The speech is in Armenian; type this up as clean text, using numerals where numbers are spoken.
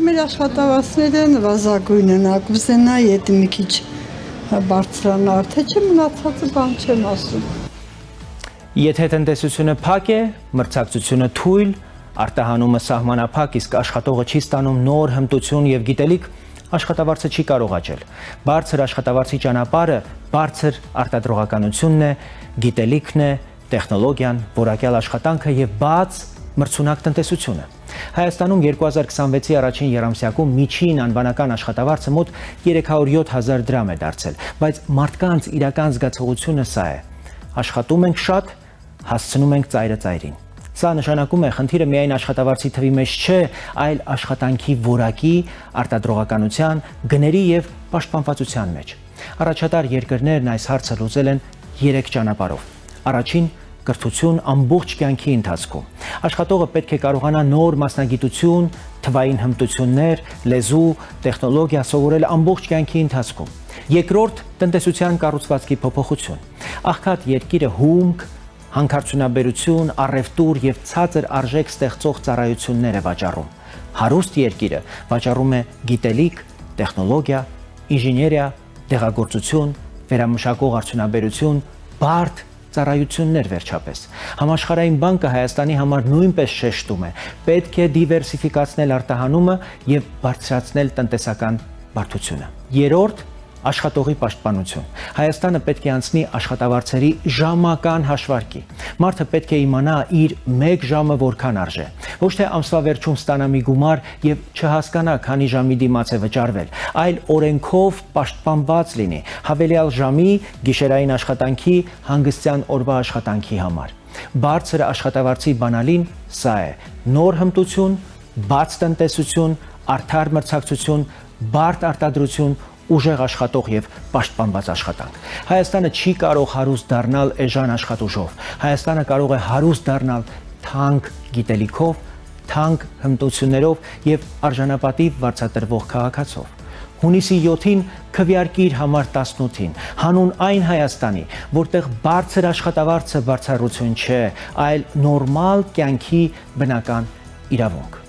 Մեր աշխատավարձները նվազագույն են, կուզենա եթե մի քիչ բարձրանար, թե չէ մնացածը բան չեմ ասում։ Եթե տնտեսությունը փակ է, մրցակցությունը թույլ, արտահանումը սահմանափակ, իսկ աշխատողը չի ստանում նոր հմտություն եւ գիտելիք, աշխատավարձը չի կարող աճել։ Բարձր աշխատավարձի ճանապարհը բարձր արտադրողականությունն է, գիտելիքն է, տեխնոլոգիան, որակյալ աշխատանքը եւ բաց մրցունակ տնտեսությունը։ Հայաստանում 2026-ի առաջին երամսյակում միջին անվանական աշխատավարձը մոտ 307,000 դրամ է դարձել, բայց մարդկանց իրական զգացողությունը սա է. աշխատում ենք շատ, հասցնում ենք ծայրը ծայրին։ Սա նշանակում է խնդիրը միայն աշխատավարձի թվի մեջ չէ, այլ աշխատանքի որակի, արտադրողականության, գների եւ պաշտպանվածության մեջ։ Առաջատար երկրներն այս հարցը լուծել են 3 ճանապարհով։ Առաջին՝ կրթություն ամբողջ կյանքի ընթացքում։ Աշխատողը պետք է կարողանա նոր մասնագիտություն, թվային հմտություններ, լեզու, տեխնոլոգիա սովորել ամբողջ կյանքի ընթացքում։ Երկրորդ՝ տնտեսության կառուցվածքի փոփոխություն։ Աղքատ երկիրը հումք, հանքարդյունաբերություն, առևտուր եւ ցածր արժեք ստեղծող ծառայություններ է վաճառում։ Հարուստ երկիրը վաճառում է գիտելիք, տեխնոլոգիա, ինժեներիա, դեղագործություն, վերամշակող արդյունաբերություն, բարդ ծառայություններ վերջապես։ Համաշխարհային բանկը Հայաստանի համար նույնպես շեշտում է. պետք է դիվերսիֆիկացնել արտահանումը եւ բարձրացնել տնտեսական բարդությունը։ Երրորդ՝ աշխատողի պաշտպանություն։ Հայաստանը պետք է անցնի աշխատավարձերի ժամական հաշվարկի։ Մարդը պետք է իմանա իր 1 ժամը որքան արժե։ Ոչ թե ամսվա վերջում ստանա մի գումար եւ չհասկանա քանի ժամի դիմաց է վճարվել, այլ օրենքով պաշտպանված լինի հավելյալ ժամի, գիշերային աշխատանքի, հանգստյան օրվա աշխատանքի համար։ Բարձր աշխատավարձի բանալին սա է. նոր հմտություն, բաց տնտեսություն, արդար մրցակցություն, բարդ արտադրություն, ուժեղ աշխատող եւ պաշտպանված աշխատանք։ Հայաստանը չի կարող հարուստ դառնալ էժան աշխատուժով։ Հայաստանը կարող է հարուստ դառնալ թանկ գիտելիքով, թանկ հմտություններով եւ արժանապատիվ վարձատրվող քաղաքացով։ Հունիսի 7-ին քվեարկիր համար 18-ին, հանուն այն Հայաստանի, որտեղ բարձր աշխատավարձը բացառություն չէ, այլ նորմալ կյանքի բնական իրավունք։